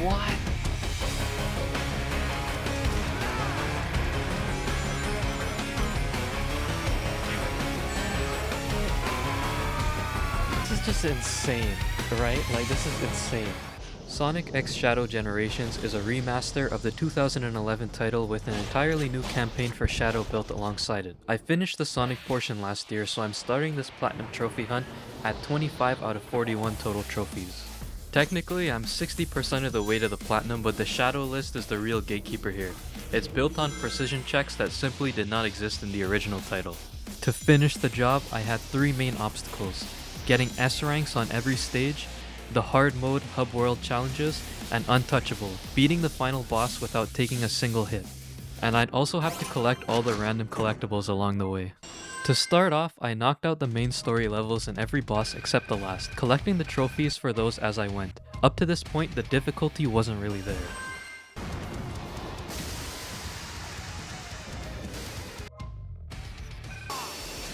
What? This is just insane, right? Like, this is insane. Sonic X Shadow Generations is a remaster of the 2011 title with an entirely new campaign for Shadow built alongside it. I finished the Sonic portion last year, so I'm starting this Platinum trophy hunt at 25 out of 41 total trophies. Technically, I'm 60% of the way to the Platinum, but the Shadow list is the real gatekeeper here. It's built on precision checks that simply did not exist in the original title. To finish the job, I had 3 main obstacles: getting S ranks on every stage, the hard mode hub world challenges, and Untouchable, beating the final boss without taking a single hit. And I'd also have to collect all the random collectibles along the way. To start off, I knocked out the main story levels in every boss except the last, collecting the trophies for those as I went. Up to this point, the difficulty wasn't really there.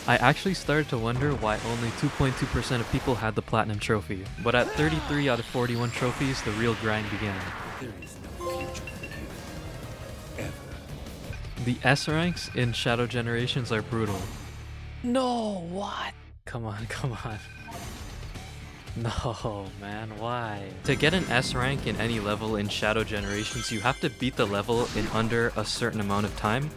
I actually started to wonder why only 2.2% of people had the Platinum trophy, but at 33 out of 41 trophies, the real grind began. There is no future for you. Ever. The S ranks in Shadow Generations are brutal. No, what? Come on, come on. No, man, why? To get an S rank in any level in Shadow Generations, you have to beat the level in under a certain amount of time.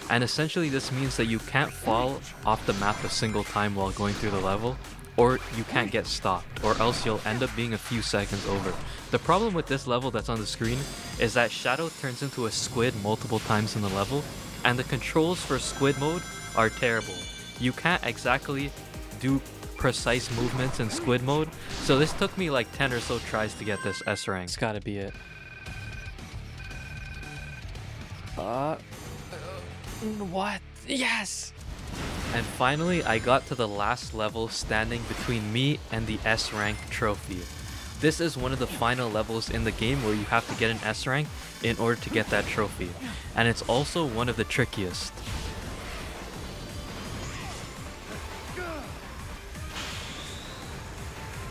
And essentially this means that you can't fall off the map a single time while going through the level, or you can't get stopped, or else you'll end up being a few seconds over. The problem with this level that's on the screen is that Shadow turns into a squid multiple times in the level, and the controls for squid mode are terrible. You can't exactly do precise movements in squid mode, so this took me like 10 or so tries to get this S rank. It's gotta be it. What? Yes! And finally, I got to the last level standing between me and the S rank trophy. This is one of the final levels in the game where you have to get an S rank in order to get that trophy. And it's also one of the trickiest.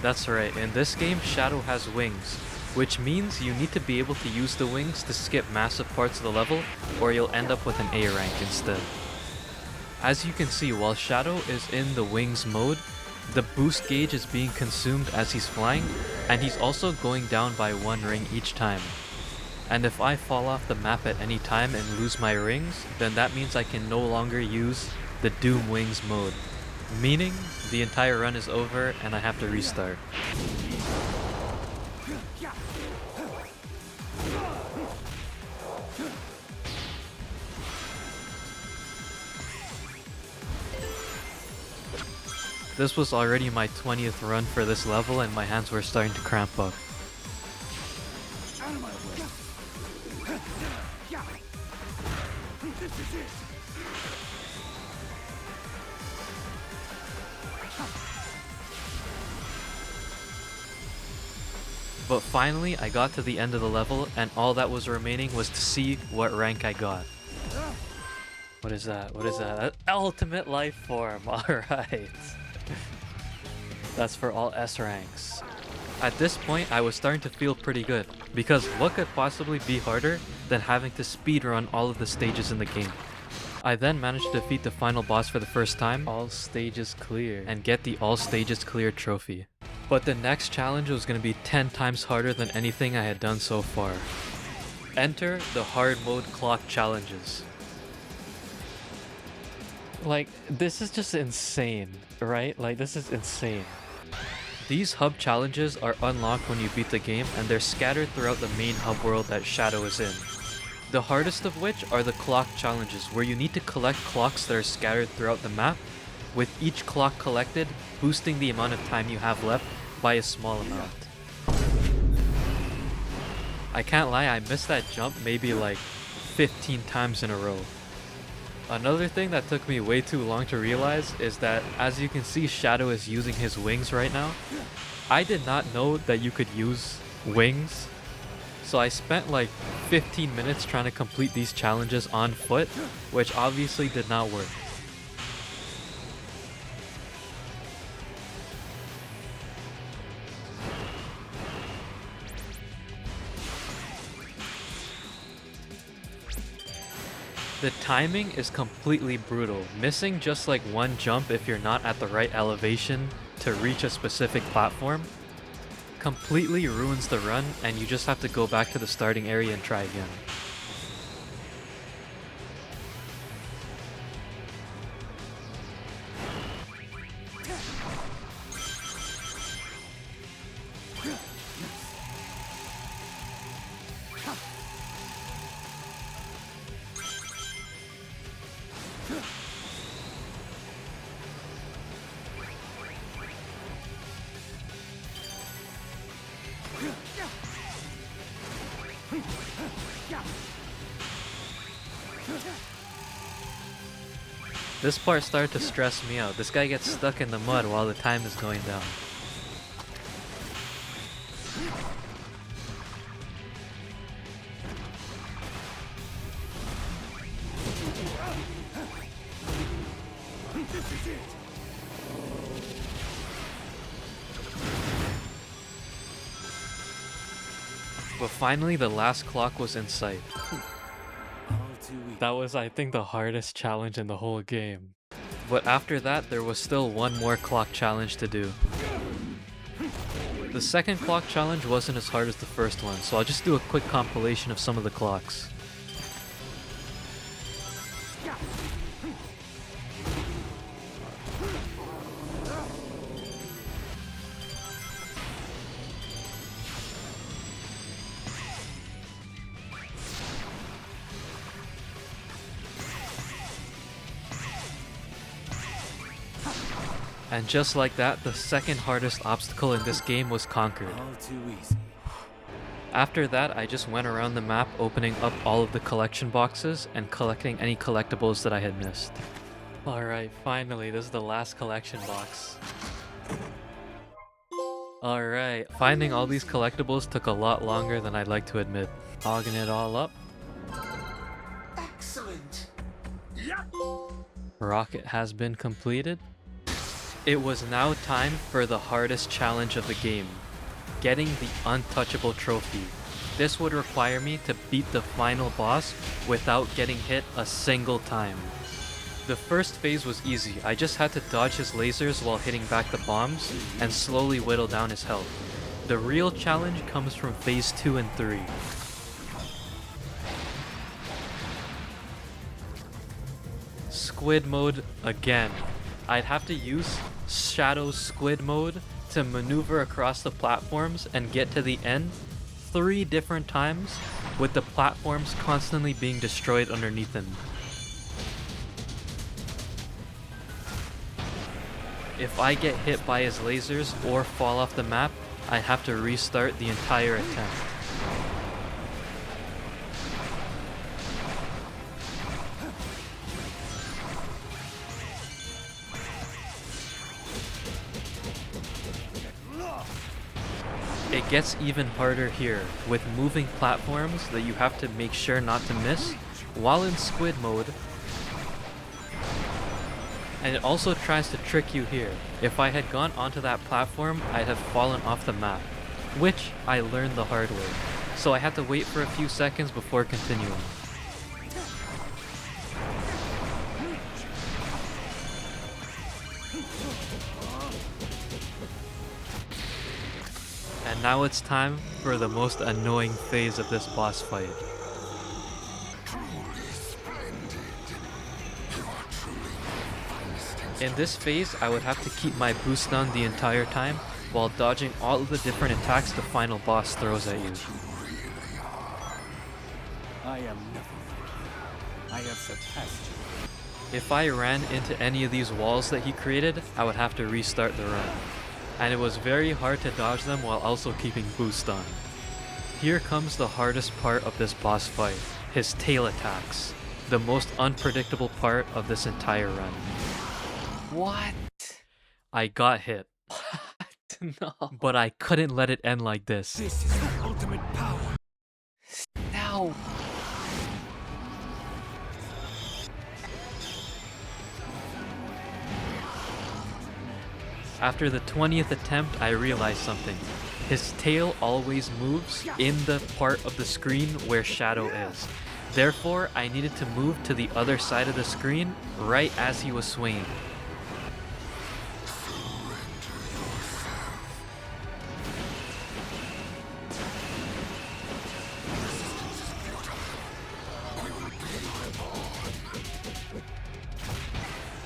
That's right, in this game, Shadow has wings, which means you need to be able to use the wings to skip massive parts of the level, or you'll end up with an A rank instead. As you can see, while Shadow is in the wings mode, the boost gauge is being consumed as he's flying, and he's also going down by 1 ring each time. And if I fall off the map at any time and lose my rings, then that means I can no longer use the Doom Wings mode, meaning the entire run is over and I have to restart. This was already my 20th run for this level and my hands were starting to cramp up. But finally, I got to the end of the level, and all that was remaining was to see what rank I got. What is that? What is that? Ultimate life form, alright. That's for all S ranks. At this point, I was starting to feel pretty good, because what could possibly be harder than having to speedrun all of the stages in the game? I then managed to defeat the final boss for the first time, all stages clear, and get the all stages clear trophy. But the next challenge was going to be 10 times harder than anything I had done so far. Enter the hard mode clock challenges. Like, this is just insane, right? Like, this is insane. These hub challenges are unlocked when you beat the game, and they're scattered throughout the main hub world that Shadow is in. The hardest of which are the clock challenges, where you need to collect clocks that are scattered throughout the map, with each clock collected boosting the amount of time you have left by a small amount. I can't lie, I missed that jump maybe like 15 times in a row. Another thing that took me way too long to realize is that, as you can see, Shadow is using his wings right now. I did not know that you could use wings, so I spent like 15 minutes trying to complete these challenges on foot, which obviously did not work. The timing is completely brutal. Missing just like one jump if you're not at the right elevation to reach a specific platform completely ruins the run, and you just have to go back to the starting area and try again. This part started to stress me out. This guy gets stuck in the mud while the time is going down. But finally, the last clock was in sight. That was, I think, the hardest challenge in the whole game. But after that, there was still one more clock challenge to do. The second clock challenge wasn't as hard as the first one, so I'll just do a quick compilation of some of the clocks. And just like that, the second hardest obstacle in this game was conquered. All too easy. After that, I just went around the map opening up all of the collection boxes and collecting any collectibles that I had missed. Alright, finally, this is the last collection box. Alright, finding all these collectibles took a lot longer than I'd like to admit. Hogging it all up. Excellent. Rocket has been completed. It was now time for the hardest challenge of the game, getting the Untouchable trophy. This would require me to beat the final boss without getting hit a single time. The first phase was easy. I just had to dodge his lasers while hitting back the bombs and slowly whittle down his health. The real challenge comes from phase 2 and 3. Squid mode again. I'd have to use Shadow's squid mode to maneuver across the platforms and get to the end 3 different times, with the platforms constantly being destroyed underneath him. If I get hit by his lasers or fall off the map, I have to restart the entire attempt. It gets even harder here, with moving platforms that you have to make sure not to miss while in squid mode. And it also tries to trick you here. If I had gone onto that platform, I'd have fallen off the map, which I learned the hard way. So I had to wait for a few seconds before continuing. And now it's time for the most annoying phase of this boss fight. In this phase, I would have to keep my boost on the entire time while dodging all of the different attacks the final boss throws at you. I am nothing. I have surpassed you. If I ran into any of these walls that he created, I would have to restart the run. And it was very hard to dodge them while also keeping boost on. Here comes the hardest part of this boss fight, his tail attacks, the most unpredictable part of this entire run. What? I got hit, No. but I couldn't let it end like this. This is the ultimate power. No. After the 20th attempt, I realized something. His tail always moves in the part of the screen where Shadow is. Therefore, I needed to move to the other side of the screen right as he was swinging.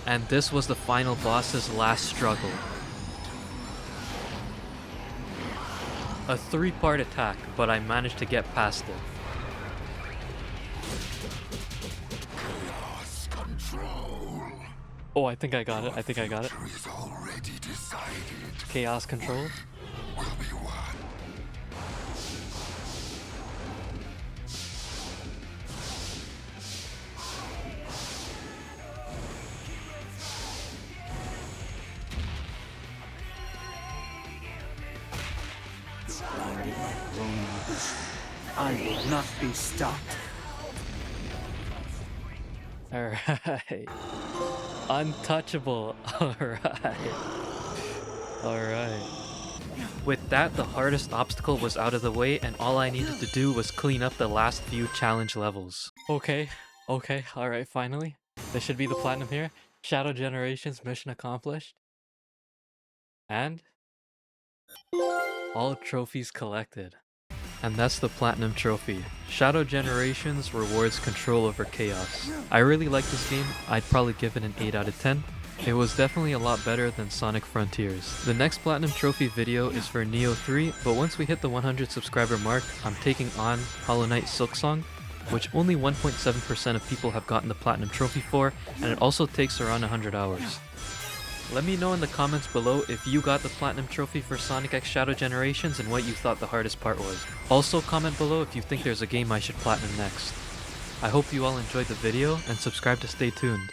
And this was the final boss's last struggle. A 3-part attack, but I managed to get past it. Chaos control. Oh, I think I got it. Is already decided. Chaos control. Will be one. Blinded by growing ambition, I will not be stopped. Alright. Untouchable. Alright. With that, the hardest obstacle was out of the way, and all I needed to do was clean up the last few challenge levels. Okay, alright, finally. This should be the platinum here. Shadow Generations mission accomplished. And all trophies collected. And that's the platinum trophy. Shadow Generations rewards control over chaos. I really like this game. I'd probably give it an 8 out of 10. It was definitely a lot better than Sonic Frontiers. The next platinum trophy video is for Nioh 3, but once we hit the 100 subscriber mark, I'm taking on Hollow Knight Silksong, which only 1.7% of people have gotten the platinum trophy for, and it also takes around 100 hours. Let me know in the comments below if you got the platinum trophy for Sonic X Shadow Generations and what you thought the hardest part was. Also comment below if you think there's a game I should platinum next. I hope you all enjoyed the video and subscribe to stay tuned.